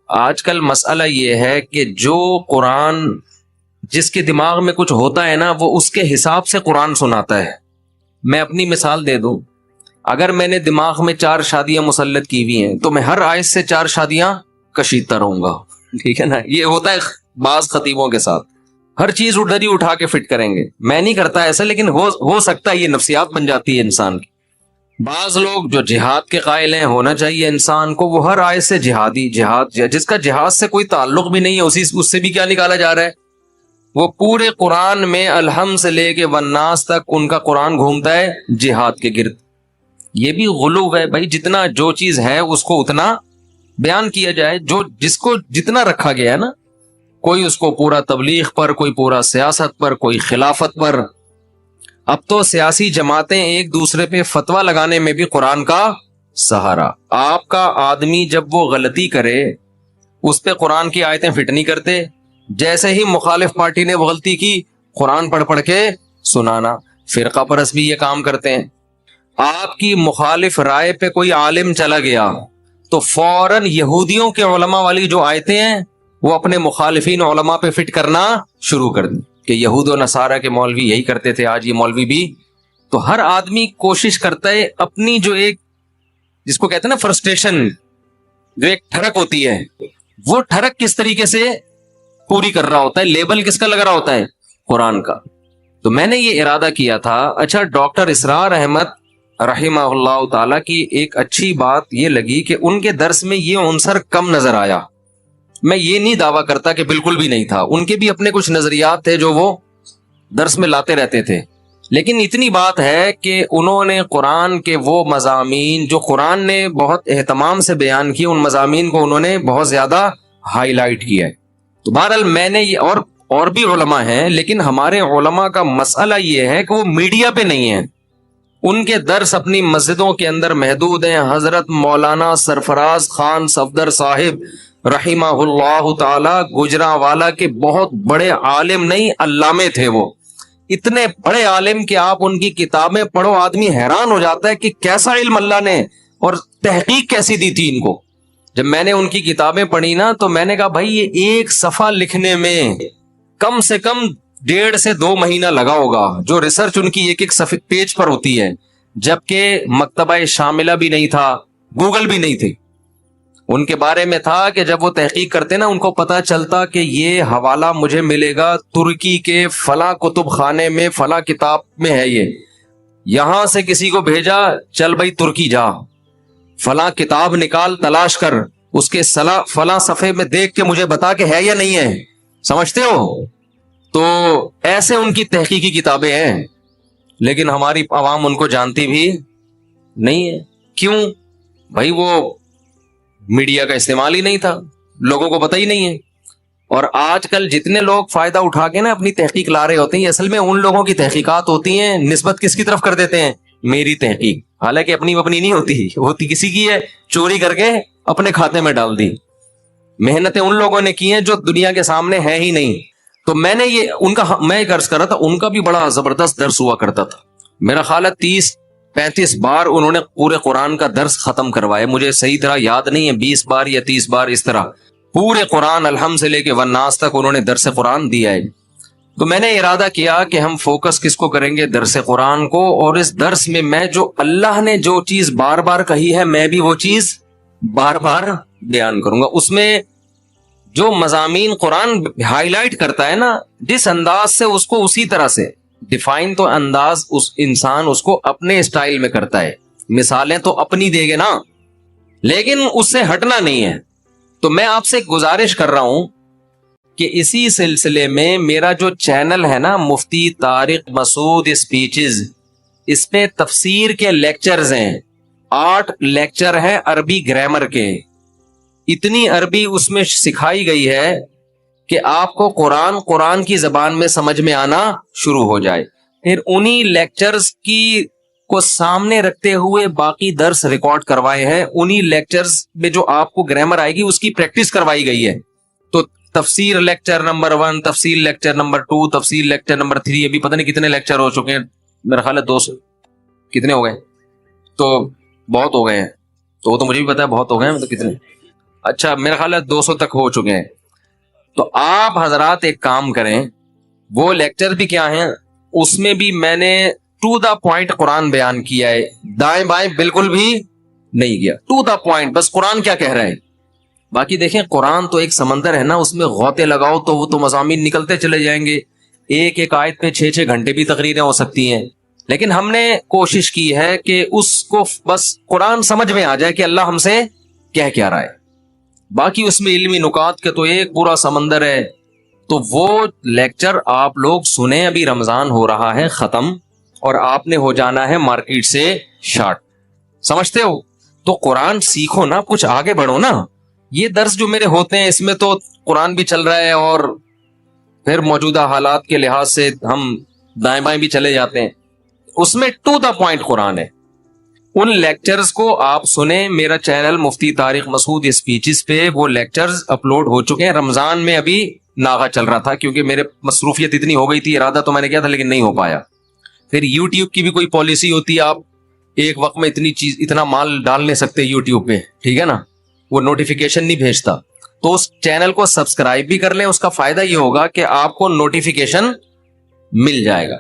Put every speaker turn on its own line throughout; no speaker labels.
آج کل مسئلہ یہ ہے کہ جو قرآن جس کے دماغ میں کچھ ہوتا ہے نا وہ اس کے حساب سے قرآن سناتا ہے. میں اپنی مثال دے دوں, اگر میں نے دماغ میں 4 شادیاں مسلط کی ہوئی ہیں تو میں ہر آیت سے 4 شادیاں کشیدتا رہوں گا, ٹھیک ہے نا. یہ ہوتا ہے بعض خطیبوں کے ساتھ, ہر چیز ادھر ہی اٹھا کے فٹ کریں گے. میں نہیں کرتا ایسا, لیکن ہو سکتا ہے یہ نفسیات بن جاتی ہے انسان کی. بعض لوگ جو جہاد کے قائل ہیں, ہونا چاہیے انسان کو, وہ ہر آیت سے جہادی جہاد, جس کا جہاد سے کوئی تعلق بھی نہیں ہے اس سے بھی کیا نکالا جا رہا ہے. وہ پورے قرآن میں الحم سے لے کے والناس تک ان کا قرآن گھومتا ہے جہاد کے گرد. یہ بھی غلو ہے بھائی, جتنا جو چیز ہے اس کو اتنا بیان کیا جائے, جس کو جتنا رکھا گیا ہے نا. کوئی اس کو پورا تبلیغ پر, کوئی پورا سیاست پر, کوئی خلافت پر. اب تو سیاسی جماعتیں ایک دوسرے پہ فتویٰ لگانے میں بھی قرآن کا سہارا. آپ کا آدمی جب وہ غلطی کرے اس پہ قرآن کی آیتیں فٹ نہیں کرتے, جیسے ہی مخالف پارٹی نے وہ غلطی کی قرآن پڑھ کے سنانا. فرقہ پرست بھی یہ کام کرتے ہیں. آپ کی مخالف رائے پہ کوئی عالم چلا گیا تو فوراً یہودیوں کے علماء والی جو آیتیں ہیں وہ اپنے مخالفین علماء پہ فٹ کرنا شروع کر دیں کہ یہود و نصارہ کے مولوی یہی کرتے تھے, آج یہ مولوی بھی. تو ہر آدمی کوشش کرتا ہے اپنی جو ایک جس کو کہتے ہیں نا فرسٹریشن, جو ایک ٹھڑک ہوتی ہے, وہ ٹھڑک کس طریقے سے پوری کر رہا ہوتا ہے. لیبل کس کا لگ رہا ہوتا ہے؟ قرآن کا. تو میں نے یہ ارادہ کیا تھا. اچھا, ڈاکٹر اسرار احمد رحمہ اللہ تعالی کی ایک اچھی بات یہ لگی کہ ان کے درس میں یہ عنصر کم نظر آیا. میں یہ نہیں دعویٰ کرتا کہ بالکل بھی نہیں تھا, ان کے بھی اپنے کچھ نظریات تھے جو وہ درس میں لاتے رہتے تھے, لیکن اتنی بات ہے کہ انہوں نے قرآن کے وہ مضامین جو قرآن نے بہت اہتمام سے بیان کیے, ان مضامین کو انہوں نے بہت زیادہ ہائی لائٹ کیا ہے. تو بہرحال میں نے یہ اور بھی علماء ہیں, لیکن ہمارے علماء کا مسئلہ یہ ہے کہ وہ میڈیا پہ نہیں ہیں. ان کے درس اپنی مسجدوں کے اندر محدود ہیں. حضرت مولانا سرفراز خان صفدر صاحب رحمہ اللہ تعالی گجرانوالہ کے بہت بڑے عالم, نہیں علامے تھے وہ, اتنے بڑے عالم کہ آپ ان کی کتابیں پڑھو آدمی حیران ہو جاتا ہے کہ کیسا علم اللہ نے اور تحقیق کیسی دی تھی ان کو. جب میں نے ان کی کتابیں پڑھی نا تو میں نے کہا بھائی یہ ایک صفحہ لکھنے میں کم سے کم 1.5 سے 2 مہینہ لگا ہوگا, جو ریسرچ ان کی ایک پیج پر ہوتی ہے. جبکہ مکتبہ شاملہ بھی نہیں تھا, گوگل بھی نہیں تھے. ان کے بارے میں تھا کہ جب وہ تحقیق کرتے نا ان کو پتا چلتا کہ یہ حوالہ مجھے ملے گا ترکی کے فلاں کتب خانے میں فلاں کتاب میں ہے, یہ یہاں سے کسی کو بھیجا, چل بھائی ترکی جا, فلاں کتاب نکال تلاش کر, اس کے فلاں صفحے میں دیکھ کے مجھے بتا کہ ہے یا نہیں ہے. سمجھتے ہو؟ تو ایسے ان کی تحقیقی کتابیں ہیں, لیکن ہماری عوام ان کو جانتی بھی نہیں ہے. کیوں بھائی؟ وہ میڈیا کا استعمال ہی نہیں تھا, لوگوں کو پتہ ہی نہیں ہے. اور آج کل جتنے لوگ فائدہ اٹھا کے نا اپنی تحقیق لا رہے ہوتے ہیں, اصل میں ان لوگوں کی تحقیقات ہوتی ہیں, نسبت کس کی طرف کر دیتے ہیں؟ میری تحقیق. حالانکہ اپنی نہیں ہوتی کسی کی ہے, چوری کر کے اپنے کھاتے میں ڈال دی. محنتیں ان لوگوں نے کی ہیں جو دنیا کے سامنے ہے ہی نہیں. تو میں نے یہ ان کا میں ایک عرض کر رہا تھا, ان کا بھی بڑا زبردست درس ہوا کرتا تھا. میرا خیال ہے 30-35 بار انہوں نے پورے قرآن کا درس ختم کروائے. مجھے صحیح طرح یاد نہیں ہے, 20 بار یا 30 بار اس طرح پورے قرآن الحم سے لے کے والناس تک انہوں نے درس قرآن دیا ہے. تو میں نے ارادہ کیا کہ ہم فوکس کس کو کریں گے؟ درس قرآن کو. اور اس درس میں جو اللہ نے جو چیز بار بار کہی ہے میں بھی وہ چیز بار بار بیان کروں گا. اس میں جو مضامین قرآن ہائی لائٹ کرتا ہے نا, جس انداز سے اس کو اسی طرح سے ڈیفائن, تو انداز اس انسان اس کو اپنے اسٹائل میں کرتا ہے. مثالیں تو اپنی دے گے نا, لیکن اس سے ہٹنا نہیں ہے. تو میں آپ سے گزارش کر رہا ہوں کہ اسی سلسلے میں میرا جو چینل ہے نا مفتی طارق مسعود اسپیچز, اس میں تفسیر کے لیکچرز ہیں. 8 لیکچر ہیں عربی گرامر کے. اتنی عربی اس میں سکھائی گئی ہے کہ آپ کو قرآن کی زبان میں سمجھ میں آنا شروع ہو جائے. پھر انہی لیکچرز کو سامنے رکھتے ہوئے باقی درس ریکارڈ کروائے ہیں. انہی لیکچرز میں جو آپ کو گرامر آئے گی اس کی پریکٹس کروائی گئی ہے. تو تفسیر لیکچر نمبر 1, تفسیر لیکچر نمبر 2, تفسیر لیکچر نمبر 3, ابھی پتہ نہیں کتنے لیکچر ہو چکے ہیں. میرا خیال ہے 200 کتنے ہو گئے, تو بہت ہو گئے ہیں. تو وہ تو مجھے بھی پتا ہے بہت ہو گئے ہیں, تو کتنے. اچھا میرا خیال ہے 200 تک ہو چکے ہیں. تو آپ حضرات ایک کام کریں, وہ لیکچر بھی کیا ہیں, اس میں بھی میں نے ٹو دا پوائنٹ قرآن بیان کیا ہے, دائیں بائیں بالکل بھی نہیں کیا, ٹو دا پوائنٹ بس قرآن کیا کہہ رہا ہے. باقی دیکھیں قرآن تو ایک سمندر ہے نا, اس میں غوطے لگاؤ تو وہ تو مضامین نکلتے چلے جائیں گے, ایک ایک آیت پہ 6 گھنٹے بھی تقریریں ہو سکتی ہیں. لیکن ہم نے کوشش کی ہے کہ اس کو بس قرآن سمجھ میں آ جائے کہ اللہ ہم سے کہہ کیا رہا ہے. باقی اس میں علمی نکات کے تو ایک پورا سمندر ہے. تو وہ لیکچر آپ لوگ سنیں, ابھی رمضان ہو رہا ہے ختم, اور آپ نے ہو جانا ہے مارکیٹ سے شارٹ, سمجھتے ہو؟ تو قرآن سیکھو نا, کچھ آگے بڑھو نا. یہ درس جو میرے ہوتے ہیں اس میں تو قرآن بھی چل رہا ہے, اور پھر موجودہ حالات کے لحاظ سے ہم دائیں بائیں بھی چلے جاتے ہیں. اس میں ٹو دا پوائنٹ قرآن ہے. ان لیکچرز کو آپ سنیں. میرا چینل مفتی طارق مسعود اسپیچز پہ وہ لیکچرز اپلوڈ ہو چکے ہیں. رمضان میں ابھی ناغا چل رہا تھا کیونکہ میرے مصروفیت اتنی ہو گئی تھی, ارادہ تو میں نے کیا تھا لیکن نہیں ہو پایا. پھر یوٹیوب کی بھی کوئی پالیسی ہوتی ہے, آپ ایک وقت میں اتنا مال ڈال نہیں سکتے یوٹیوب پہ, ٹھیک ہے نا, وہ نوٹیفیکیشن نہیں بھیجتا. تو اس چینل کو سبسکرائب بھی کر لیں, اس کا فائدہ یہ ہوگا کہ آپ کو نوٹیفیکیشن مل جائے گا,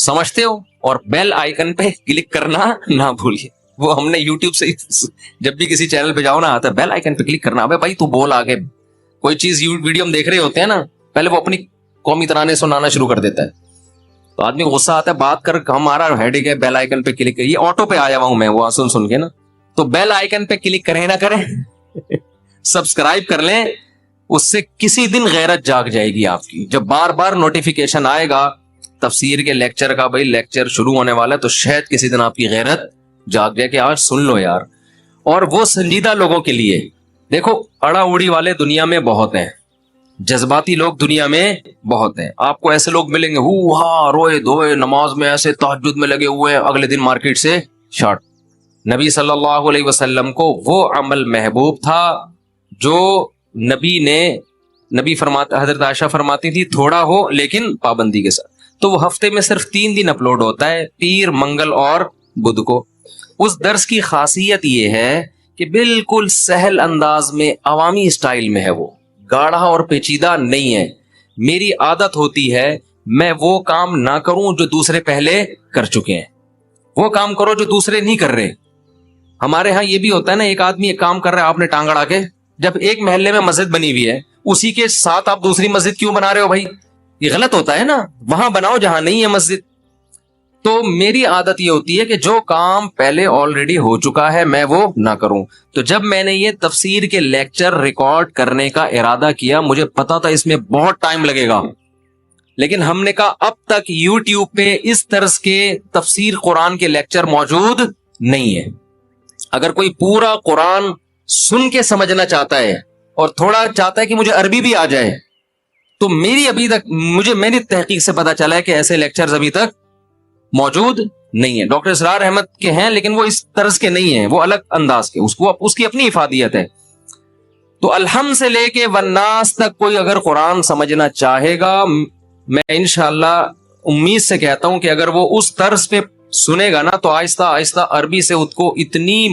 سمجھتے ہو؟ اور بیل آئیکن پہ کلک کرنا نہ بھولیے. وہ ہم نے یوٹیوب سے جب بھی کسی چینل پہ جاؤ نا, آتا ہے بیل آئیکن پہ کلک کرنا. ابے بھائی تو بول آگے, کوئی چیز ویڈیو ہم دیکھ رہے ہوتے ہیں نا, پہلے وہ اپنی قومی ترانے سنانا شروع کر دیتا ہے, تو آدمی کو غصہ آتا ہے, بات کر ہمارا ہیڈک ہے, بیل آئیکن پہ کلک کر. یہ آٹو پہ آیا ہوا ہوں میں وہ سن کے نا, تو بیل آئیکن پہ کلک کریں نہ کریں, سبسکرائب کر لیں. اس سے کسی دن غیرت جاگ جائے گی آپ کی. جب بار بار نوٹیفیکیشن آئے گا تفسیر کے لیکچر کا, بھائی لیکچر شروع ہونے والا ہے, تو شاید کسی دن آپ کی غیرت جاگ جائے کہ آج سن لو یار. اور وہ سنجیدہ لوگوں کے لیے, دیکھو اڑا اڑی والے دنیا میں بہت ہیں, جذباتی لوگ دنیا میں بہت ہیں. آپ کو ایسے لوگ ملیں گے ہاں روئے دھوئے نماز میں ایسے تہجد میں لگے ہوئے ہیں, اگلے دن مارکیٹ سے شارٹ. نبی صلی اللہ علیہ وسلم کو وہ عمل محبوب تھا جو نبی فرماتا, حضرت عائشہ فرماتی تھی تھوڑا ہو لیکن پابندی کے ساتھ. تو وہ ہفتے میں صرف 3 دن اپلوڈ ہوتا ہے, پیر, منگل اور بدھ کو. اس درس کی خاصیت یہ ہے کہ بالکل سہل انداز میں عوامی اسٹائل میں ہے, وہ گاڑھا اور پیچیدہ نہیں ہے. میری عادت ہوتی ہے میں وہ کام نہ کروں جو دوسرے پہلے کر چکے ہیں, وہ کام کرو جو دوسرے نہیں کر رہے. ہمارے ہاں یہ بھی ہوتا ہے نا, ایک آدمی ایک کام کر رہا ہے, آپ نے ٹانگ اڑا کے, جب ایک محلے میں مسجد بنی ہوئی ہے اسی کے ساتھ آپ دوسری مسجد کیوں بنا رہے ہو بھائی؟ یہ غلط ہوتا ہے نا, وہاں بناؤ جہاں نہیں ہے مسجد. تو میری عادت یہ ہوتی ہے کہ جو کام پہلے آلریڈی ہو چکا ہے میں وہ نہ کروں. تو جب میں نے یہ تفسیر کے لیکچر ریکارڈ کرنے کا ارادہ کیا, مجھے پتا تھا اس میں بہت ٹائم لگے گا, لیکن ہم نے کہا اب تک یوٹیوب پہ اس طرز کے تفسیر قرآن کے لیکچر موجود نہیں ہے. اگر کوئی پورا قرآن سن کے سمجھنا چاہتا ہے اور تھوڑا چاہتا ہے کہ مجھے عربی بھی آ جائے, تو میری تحقیق سے پتا چلا ہے کہ ایسے لیکچرز ابھی تک موجود نہیں ہے. ڈاکٹر اسرار احمد کے ہیں لیکن وہ اس طرز کے نہیں ہیں, وہ الگ انداز کے, اس کی اپنی افادیت ہے. تو الحمد سے لے کے والناس تک کوئی اگر قرآن سمجھنا چاہے گا, میں انشاءاللہ امید سے کہتا ہوں کہ اگر وہ اس طرز پہ سنے گا نا, تو آہستہ آہستہ عربی سے اس کو اتنی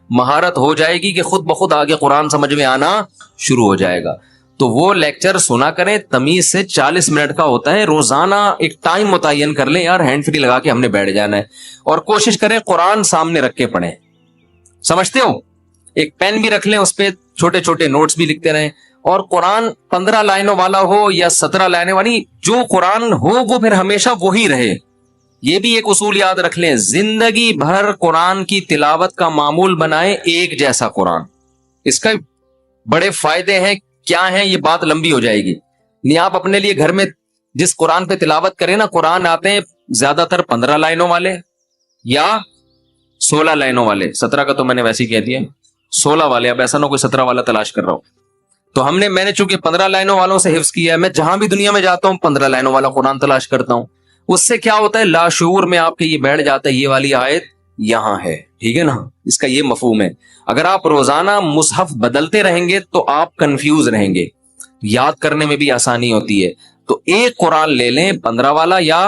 مہارت ہو جائے گی کہ خود بخود آگے قرآن سمجھ میں آنا شروع ہو جائے گا. تو وہ لیکچر سنا کریں, تمیز سے 40 منٹ کا ہوتا ہے, روزانہ ایک ٹائم متعین کر لیں یار, ہینڈ فری لگا کے ہم نے بیٹھ جانا ہے, اور کوشش کریں قرآن سامنے رکھ کے پڑھیں. سمجھتے ہو؟ ایک پین بھی رکھ لیں, اس پہ چھوٹے چھوٹے نوٹس بھی لکھتے رہیں, اور قرآن 15 لائنوں والا ہو یا 17 لائنوں والی, جو قرآن ہو وہ پھر ہمیشہ وہی رہے. یہ بھی ایک اصول یاد رکھ لیں, زندگی بھر قرآن کی تلاوت کا معمول بنائیں ایک جیسا قرآن. اس کا بڑے فائدے ہیں, کیا ہیں یہ بات لمبی ہو جائے گی. نہیں آپ اپنے لیے گھر میں جس قرآن پہ تلاوت کریں نا, قرآن آتے ہیں زیادہ تر 15 لائنوں والے یا 16 لائنوں والے, 17 کا تو میں نے ویسے ہی کہہ دیا, 16 والے. اب ایسا نہ کوئی 17 والا تلاش کر رہا ہوں. تو میں نے چونکہ 15 لائنوں والوں سے حفظ کیا ہے, میں جہاں بھی دنیا میں جاتا ہوں 15 لائنوں والا قرآن تلاش کرتا ہوں. اس سے کیا ہوتا ہے, لاشعور میں آپ کے یہ بیٹھ جاتا ہے یہ والی آیت یہاں ہے, ٹھیک ہے نا, اس کا یہ مفہوم ہے. اگر آپ روزانہ مصحف بدلتے رہیں گے تو آپ کنفیوز رہیں گے, یاد کرنے میں بھی آسانی ہوتی ہے. تو ایک قرآن لے لیں 15 والا یا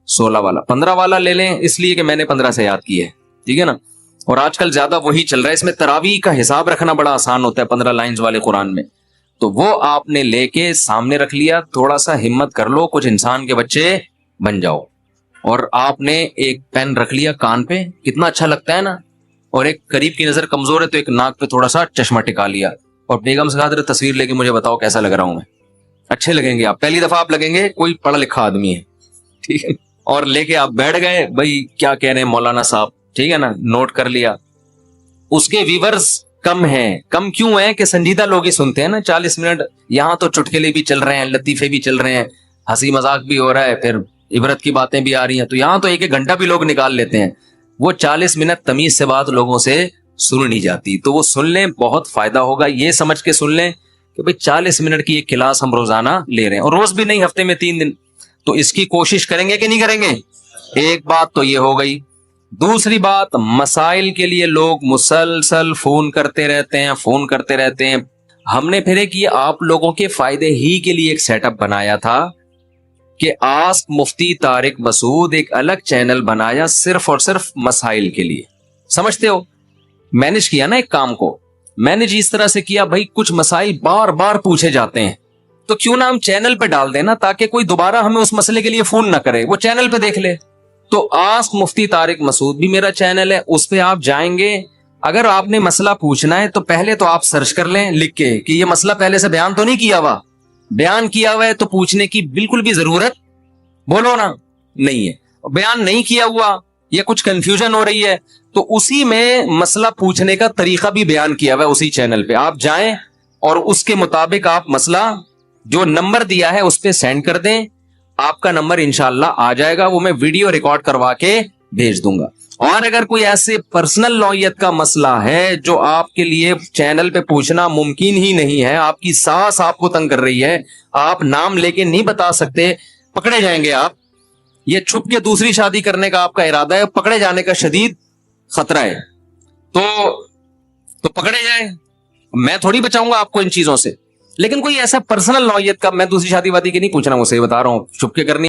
16 والا. 15 والا لے لیں اس لیے کہ میں نے 15 سے یاد کی ہے, ٹھیک ہے نا. اور آج کل زیادہ وہی چل رہا ہے. اس میں تراویح کا حساب رکھنا بڑا آسان ہوتا ہے 15 لائنز والے قرآن میں. تو وہ آپ نے لے کے سامنے رکھ لیا, تھوڑا سا ہمت کر لو, کچھ انسان کے بچے بن جاؤ. اور آپ نے ایک پین رکھ لیا کان پہ, کتنا اچھا لگتا ہے نا, اور ایک قریب کی نظر کمزور ہے تو ایک ناک پہ تھوڑا سا چشمہ ٹکا لیا, اور بیگم سے کہا تصویر لے کے مجھے بتاؤ کیسا لگ رہا ہوں میں. اچھے لگیں گے آپ, پہلی دفعہ آپ لگیں گے کوئی پڑھا لکھا آدمی ہے, ٹھیک ہے, اور لے کے آپ بیٹھ گئے, بھائی کیا کہہ رہے ہیں مولانا صاحب, ٹھیک ہے نا, نوٹ کر لیا. اس کے ویورز کم ہیں. کم کیوں ہیں کہ سنجیدہ لوگ ہی سنتے ہیں نا 40 منٹ. یہاں تو چٹکلے بھی چل رہے ہیں, لطیفے بھی چل رہے ہیں, ہنسی مذاق بھی ہو رہا ہے, پھر عبرت کی باتیں بھی آ رہی ہیں, تو یہاں تو ایک گھنٹہ بھی لوگ نکال لیتے ہیں. وہ 40 منٹ تمیز سے بات لوگوں سے سن نہیں جاتی, تو وہ سن لیں, بہت فائدہ ہوگا. یہ سمجھ کے سن لیں کہ بھئی 40 منٹ کی ایک کلاس ہم روزانہ لے رہے ہیں, اور روز بھی نہیں, ہفتے میں 3 دن. تو اس کی کوشش کریں گے کہ نہیں کریں گے؟ ایک بات تو یہ ہو گئی. دوسری بات, مسائل کے لیے لوگ مسلسل فون کرتے رہتے ہیں. ہم نے پھر ایک یہ آپ لوگوں کے فائدے ہی کے لیے ایک سیٹ اپ بنایا تھا کہ آسک مفتی طارق مسعود, ایک الگ چینل بنایا صرف اور صرف مسائل کے لیے. سمجھتے ہو, مینج کیا نا ایک کام کو, مینج اس طرح سے کیا, بھائی کچھ مسائل بار بار پوچھے جاتے ہیں, تو کیوں نہ ہم چینل پہ ڈال دینا تاکہ کوئی دوبارہ ہمیں اس مسئلے کے لیے فون نہ کرے, وہ چینل پہ دیکھ لے. تو آسک مفتی طارق مسعود بھی میرا چینل ہے, اس پہ آپ جائیں گے. اگر آپ نے مسئلہ پوچھنا ہے تو پہلے تو آپ سرچ کر لیں لکھ کے کہ یہ مسئلہ پہلے سے بیان تو نہیں کیا ہوا. بیان کیا ہوا ہے تو پوچھنے کی بالکل بھی ضرورت, بولو نا, نہیں ہے. بیان نہیں کیا ہوا یا کچھ کنفیوژن ہو رہی ہے تو اسی میں مسئلہ پوچھنے کا طریقہ بھی بیان کیا ہوا ہے اسی چینل پہ. آپ جائیں اور اس کے مطابق آپ مسئلہ جو نمبر دیا ہے اس پہ سینڈ کر دیں, آپ کا نمبر انشاءاللہ آ جائے گا, وہ میں ویڈیو ریکارڈ کروا کے بھیج دوں گا. اور اگر کوئی ایسے پرسنل نوعیت کا مسئلہ ہے جو آپ کے لیے چینل پہ پوچھنا ممکن ہی نہیں ہے, آپ کی ساس آپ کو تنگ کر رہی ہے, آپ نام لے کے نہیں بتا سکتے, پکڑے جائیں گے آپ, یہ چھپ کے دوسری شادی کرنے کا آپ کا ارادہ ہے, پکڑے جانے کا شدید خطرہ ہے, تو پکڑے جائیں, میں تھوڑی بچاؤں گا آپ کو ان چیزوں سے. لیکن کوئی ایسا پرسنل نوعیت کا, میں دوسری شادی وادی کی نہیں پوچھ رہا ہوں, اسے بتا رہا ہوں, چھپ کے کرنی